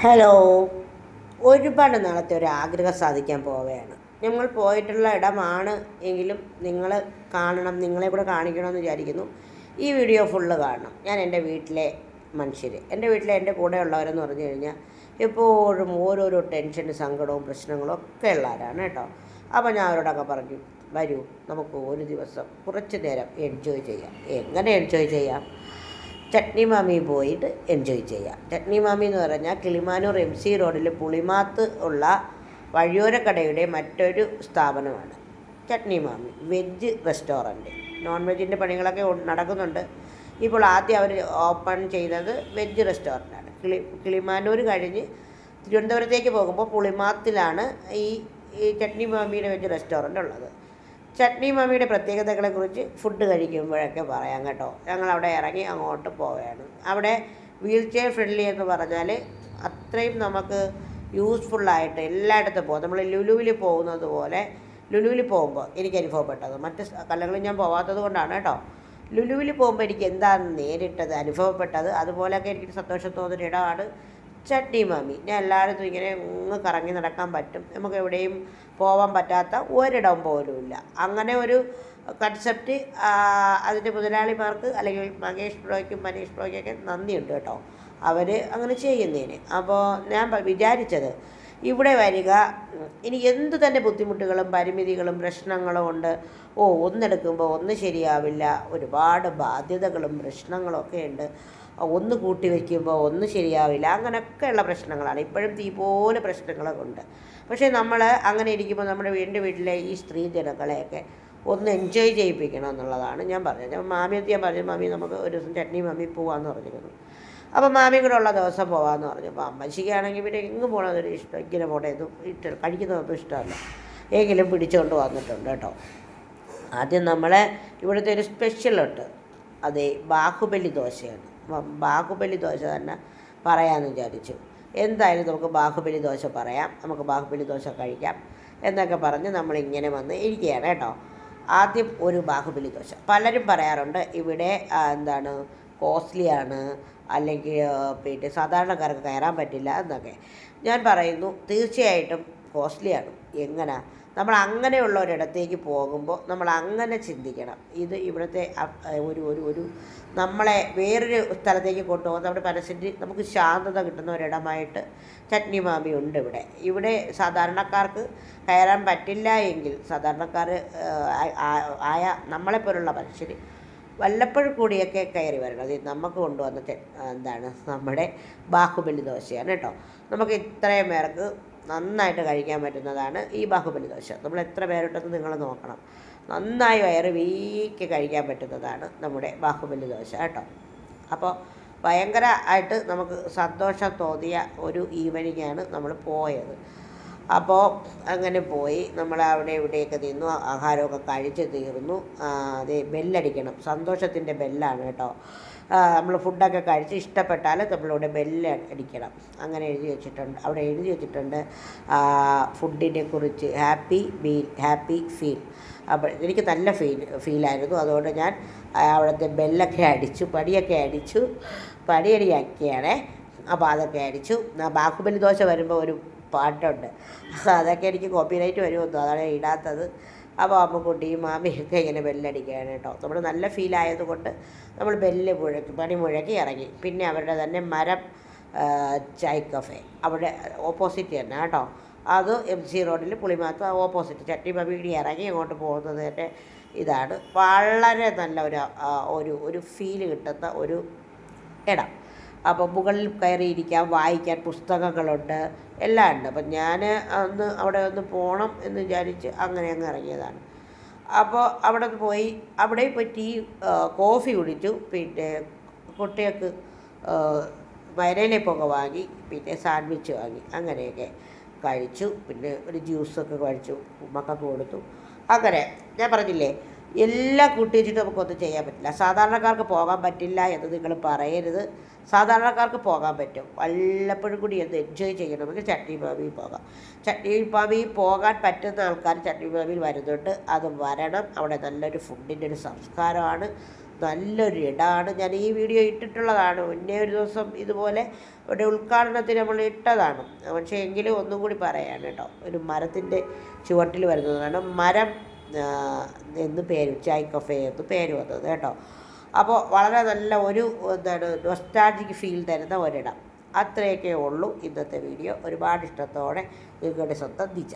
Hello. ഒരുപാട് നാളത്തെ ഒരു ആഗ്രഹം സാധിക്കാൻ പോവുകയാണ്. ഞങ്ങൾ പോയിട്ടുള്ള ഇടമാണ് എങ്കിലും നിങ്ങൾ കാണണം, നിങ്ങളെ കൂടെ കാണിക്കണമെന്ന് വിചാരിക്കുന്നു. ഈ വീഡിയോ ഫുള്ള് കാണണം. ഞാൻ എൻ്റെ വീട്ടിലെ മനുഷ്യർ, എൻ്റെ വീട്ടിലെ എൻ്റെ കൂടെ ഉള്ളവരെന്ന് പറഞ്ഞു കഴിഞ്ഞാൽ എപ്പോഴും ഓരോരോ ടെൻഷനും സങ്കടവും പ്രശ്നങ്ങളും ഒക്കെ ഉള്ളവരാണ് കേട്ടോ. അപ്പോൾ ഞാൻ അവരോടൊക്കെ പറഞ്ഞു, വരൂ നമുക്ക് ഒരു ദിവസം കുറച്ച് നേരം എൻജോയ് ചെയ്യാം. എങ്ങനെ എൻജോയ് ചെയ്യാം? ചട്നി മാമി പോയിട്ട് എൻജോയ് ചെയ്യാം. ചട്നി മാമി എന്ന് പറഞ്ഞാൽ കിളിമാനൂർ MC റോഡിൽ പുളിമാത്ത് ഉള്ള വഴിയോരക്കടയുടെ മറ്റൊരു സ്ഥാപനമാണ് ചട്നി മാമി വെജ് റെസ്റ്റോറൻറ്റ്. നോൺ വെജിൻ്റെ പണികളൊക്കെ നടക്കുന്നുണ്ട്. ഇപ്പോൾ ആദ്യം അവർ ഓപ്പൺ ചെയ്തത് വെജ് റെസ്റ്റോറൻറ്റാണ്. കിളിമാനൂർ കഴിഞ്ഞ് തിരുവനന്തപുരത്തേക്ക് പോകുമ്പോൾ പുളിമാത്തിലാണ് ഈ ചട്നി മാമിയുടെ വെജ് റെസ്റ്റോറൻറ്റ് ഉള്ളത്. ചട്നി മാമിയുടെ പ്രത്യേകതകളെക്കുറിച്ച് ഫുഡ് കഴിക്കുമ്പോഴൊക്കെ പറയാം കേട്ടോ. ഞങ്ങളവിടെ ഇറങ്ങി അങ്ങോട്ട് പോവുകയാണ്. അവിടെ വീൽ ചെയർ ഫ്രണ്ട്ലി എന്ന് പറഞ്ഞാൽ അത്രയും നമുക്ക് യൂസ്ഫുള്ളായിട്ട് എല്ലായിടത്തും പോകും. നമ്മൾ ലുലുവിൽ പോകുന്നത് പോലെ ലുലുവിൽ പോകുമ്പോൾ എനിക്ക് അനുഭവപ്പെട്ടത്, മറ്റ് സ്ഥലങ്ങളിൽ ഞാൻ പോകാത്തത് കൊണ്ടാണ് കേട്ടോ. ലുലുവിൽ പോകുമ്പോൾ എനിക്ക് എന്താണ് നേരിട്ടത് അനുഭവപ്പെട്ടത്, അതുപോലെയൊക്കെ എനിക്ക് സന്തോഷം തോന്നുന്ന ഇടമാണ് ചട്നി മാമി. ഞാൻ എല്ലായിടത്തും ഇങ്ങനെ കറങ്ങി നടക്കാൻ പറ്റും. നമുക്ക് എവിടെയും പോകാൻ പറ്റാത്ത ഒരിടം പോലുമില്ല. അങ്ങനെ ഒരു കൺസെപ്റ്റ് അതിൻ്റെ മുതലാളിമാർക്ക് അല്ലെങ്കിൽ മഹേഷ് ബ്രോയ്ക്കും മനീഷ് ബ്രോയ്ക്കൊക്കെ നന്ദിയുണ്ട് കേട്ടോ, അവർ അങ്ങനെ ചെയ്യുന്നതിന്. അപ്പോൾ ഞാൻ വിചാരിച്ചത് ഇവിടെ വരിക, ഇനി എന്തു തന്നെ ബുദ്ധിമുട്ടുകളും പരിമിതികളും പ്രശ്നങ്ങളും ഉണ്ട്, ഒന്നെടുക്കുമ്പോൾ ഒന്ന് ശരിയാവില്ല, ഒരുപാട് ബാധ്യതകളും പ്രശ്നങ്ങളും ഒക്കെ ഉണ്ട്, ഒന്ന് കൂട്ടി വയ്ക്കുമ്പോൾ ഒന്ന് ശരിയാവില്ല, അങ്ങനെയൊക്കെയുള്ള പ്രശ്നങ്ങളാണ്. ഇപ്പോഴും തീ പോലെ പ്രശ്നങ്ങളൊക്കെ ഉണ്ട്. പക്ഷേ നമ്മൾ അങ്ങനെ ഇരിക്കുമ്പോൾ നമ്മുടെ വീട്ടിലെ ഈ സ്ത്രീ ജനങ്ങളെയൊക്കെ ഒന്ന് എൻജോയ് ചെയ്യിപ്പിക്കണം എന്നുള്ളതാണ് ഞാൻ പറഞ്ഞത്. മാമിയത്ത് ഞാൻ പറഞ്ഞു, മാമി നമുക്ക് ഒരു ദിവസം ചട്നി മാമി പോകാമെന്ന് പറഞ്ഞിരുന്നു. അപ്പോൾ മാമിയും കൂടെ ഉള്ള ദിവസം പോകാമെന്ന് പറഞ്ഞു. അപ്പോൾ അമ്മച്ചിക്കാണെങ്കിൽ പിന്നെ എങ്ങ് പോകണമെന്നൊരു ഇഷ്ടം, ഇങ്ങനെ പോകണേതും കഴിക്കുന്നതൊന്നും ഇഷ്ടമല്ല, എങ്കിലും പിടിച്ചുകൊണ്ട് വന്നിട്ടുണ്ട് കേട്ടോ. ആദ്യം നമ്മളെ ഇവിടുത്തെ ഒരു സ്പെഷ്യലുണ്ട്, അതെ ബാഹുബലി ദോശയാണ്. ബാഹുബലി ദോശ തന്നെ പറയാമെന്ന് വിചാരിച്ചു. എന്തായാലും നമുക്ക് ബാഹുബലി ദോശ പറയാം, നമുക്ക് ബാഹുബലി ദോശ കഴിക്കാം എന്നൊക്കെ പറഞ്ഞ് നമ്മളിങ്ങനെ വന്ന് ഇരിക്കുകയാണ് കേട്ടോ. ആദ്യം ഒരു ബാഹുബലി ദോശ. പലരും പറയാറുണ്ട് ഇവിടെ എന്താണ് കോസ്റ്റ്ലിയാണ്, അല്ലെങ്കിൽ പിന്നെ സാധാരണക്കാർക്ക് കയറാൻ പറ്റില്ല എന്നൊക്കെ. ഞാൻ പറയുന്നു തീർച്ചയായിട്ടും കോസ്റ്റ്ലിയാണ്. എങ്ങനെ? നമ്മൾ അങ്ങനെയുള്ള ഒരിടത്തേക്ക് പോകുമ്പോൾ നമ്മൾ അങ്ങനെ ചിന്തിക്കണം. ഇത് ഇവിടുത്തെ ഒരു ഒരു ഒരു നമ്മളെ വേറൊരു സ്ഥലത്തേക്ക് കൊണ്ടുപോകുന്ന നമ്മുടെ മനസ്സിന് നമുക്ക് ശാന്തത കിട്ടുന്ന ഒരിടമായിട്ട് ചട്നി മാമി ഉണ്ട് ഇവിടെ. ഇവിടെ സാധാരണക്കാർക്ക് കയറാൻ പറ്റില്ല എങ്കിൽ സാധാരണക്കാർ ആയ നമ്മളെപ്പോലുള്ള മനുഷ്യർ വല്ലപ്പോഴും കൂടിയൊക്കെ കയറി വരണം. അത് നമുക്ക് കൊണ്ടുവന്ന എന്താണ് നമ്മുടെ ബാഹുബലി ദോശയാണ് കേട്ടോ. നമുക്ക് ഇത്രയും പേർക്ക് നന്നായിട്ട് കഴിക്കാൻ പറ്റുന്നതാണ് ഈ ബാഹുബലി ദോശ. നമ്മൾ എത്ര പേരുണ്ടെന്ന് നിങ്ങൾ നോക്കണം. നന്നായി വയറ് വീക്കി കഴിക്കാൻ പറ്റുന്നതാണ് നമ്മുടെ ബാഹുബലി ദോശ കേട്ടോ. അപ്പോൾ ഭയങ്കര ആയിട്ട് നമുക്ക് സന്തോഷം തോന്നിയ ഒരു ഈവനിങ്ങാണ് നമ്മൾ പോയത്. അപ്പോൾ അങ്ങനെ പോയി നമ്മൾ അവിടെ ഇവിടെയൊക്കെ നിന്നു, ആഹാരമൊക്കെ കഴിച്ച് തീർന്നു. അത് ബെല്ലടിക്കണം, സന്തോഷത്തിൻ്റെ ബെല്ലാണ് കേട്ടോ. നമ്മൾ ഫുഡൊക്കെ കഴിച്ച് ഇഷ്ടപ്പെട്ടാൽ നമ്മളിവിടെ ബെല്ല് അടിക്കണം, അങ്ങനെ എഴുതി വെച്ചിട്ടുണ്ട്. അവിടെ എഴുതി വെച്ചിട്ടുണ്ട് ഫുഡിനെ കുറിച്ച്, ഹാപ്പി മീൽ ഹാപ്പി ഫീൽ. അപ്പോൾ എനിക്ക് നല്ല ഫീലായിരുന്നു. അതുകൊണ്ട് ഞാൻ അവിടുത്തെ ബെല്ലൊക്കെ അടിച്ചു, പടിയടിയാക്കിയാണേ. അപ്പോൾ അതൊക്കെ അടിച്ചു. ബാഹുബലി ദോശ വരുമ്പോൾ ഒരു പാട്ടുണ്ട്, അതൊക്കെ എനിക്ക് കോപ്പിറൈറ്റ് വരുമെന്നോ, അതാണ് ഇടാത്തത്. അപ്പോൾ അമ്മക്കുട്ടിയും മാമിയൊക്കെ ഇങ്ങനെ ബെല്ലടിക്കുകയാണ് കേട്ടോ. നമ്മൾ നല്ല ഫീലായതുകൊണ്ട് നമ്മൾ ബെല്ല് പണി മുഴക്കി ഇറങ്ങി. പിന്നെ അവരുടെ തന്നെ മരം ചായ് കഫേ അവിടെ ഓപ്പോസിറ്റ് തന്നെ കേട്ടോ. അത് MC റോഡിൽ പുളിമാത്ത് ഓപ്പോസിറ്റ് ചട്നി മാമിയുടെ ഇറങ്ങി അങ്ങോട്ട് പോകുന്നത് തന്നെ ഇതാണ്. വളരെ നല്ല ഒരു ഫീല് കിട്ടുന്ന ഒരു ഇടം. അപ്പോൾ മുകളിൽ കയറിയിരിക്കാം, വായിക്കാൻ പുസ്തകങ്ങളുണ്ട്, എല്ലാം ഉണ്ട്. അപ്പം ഞാൻ അവിടെ ഒന്ന് പോകണം എന്ന് വിചാരിച്ച് അങ്ങനെ അങ്ങ് ഇറങ്ങിയതാണ്. അപ്പോൾ അവിടെ പോയി ടീ കോഫി കുടിച്ചു. പിന്നെ കുട്ടികൾക്ക് മൈനയിലെപ്പൊക്കെ വാങ്ങി, പിന്നെ സാൻഡ്വിച്ച് വാങ്ങി, അങ്ങനെയൊക്കെ കഴിച്ചു. പിന്നെ ഒരു ജ്യൂസൊക്കെ കഴിച്ചു, മക്കൾക്ക് കൊടുത്തു. അങ്ങനെ ഞാൻ പറഞ്ഞില്ലേ, എല്ലാം കൂട്ടി വെച്ചിട്ട് നമുക്കൊന്നും ചെയ്യാൻ പറ്റില്ല. സാധാരണക്കാർക്ക് പോകാൻ പറ്റില്ല എന്ന് നിങ്ങൾ പറയരുത്. സാധാരണക്കാർക്ക് പോകാൻ പറ്റും. വല്ലപ്പോഴും കൂടി ഒന്ന് എൻജോയ് ചെയ്യണമെങ്കിൽ ചട്നി മാമിയിൽ പോകാം. ചട്നി മാമിയിൽ പോകാൻ പറ്റുന്ന ആൾക്കാർ ചട്നി മാമിയിൽ വരുന്നുണ്ട്, അത് വരണം. അവിടെ നല്ലൊരു ഫുഡിൻ്റെ ഒരു സംസ്കാരമാണ്, നല്ലൊരു ഇടമാണ്. ഞാൻ ഈ വീഡിയോ ഇട്ടിട്ടുള്ളതാണ്, മുന്നേ ഒരു ദിവസം ഇതുപോലെ ഒരു ഉദ്ഘാടനത്തിന് നമ്മൾ ഇട്ടതാണ്. പക്ഷേ എങ്കിലും ഒന്നും കൂടി പറയാണ് കേട്ടോ. ഒരു മരത്തിൻ്റെ ചുവട്ടിൽ വരുന്നതാണ്, മരം എന്ന് പേര്, ചായ് കഫേ എന്ന് പേര് വന്നത് കേട്ടോ. അപ്പോൾ വളരെ നല്ല ഒരു നൊസ്റ്റാൾജിക് ഫീൽ തരുന്ന ഒരിടം. അത്രയൊക്കെ ഉള്ളൂ ഇന്നത്തെ വീഡിയോ. ഒരുപാട് ഇഷ്ടത്തോടെ നിങ്ങളുടെ സ്വന്തം ദിജ.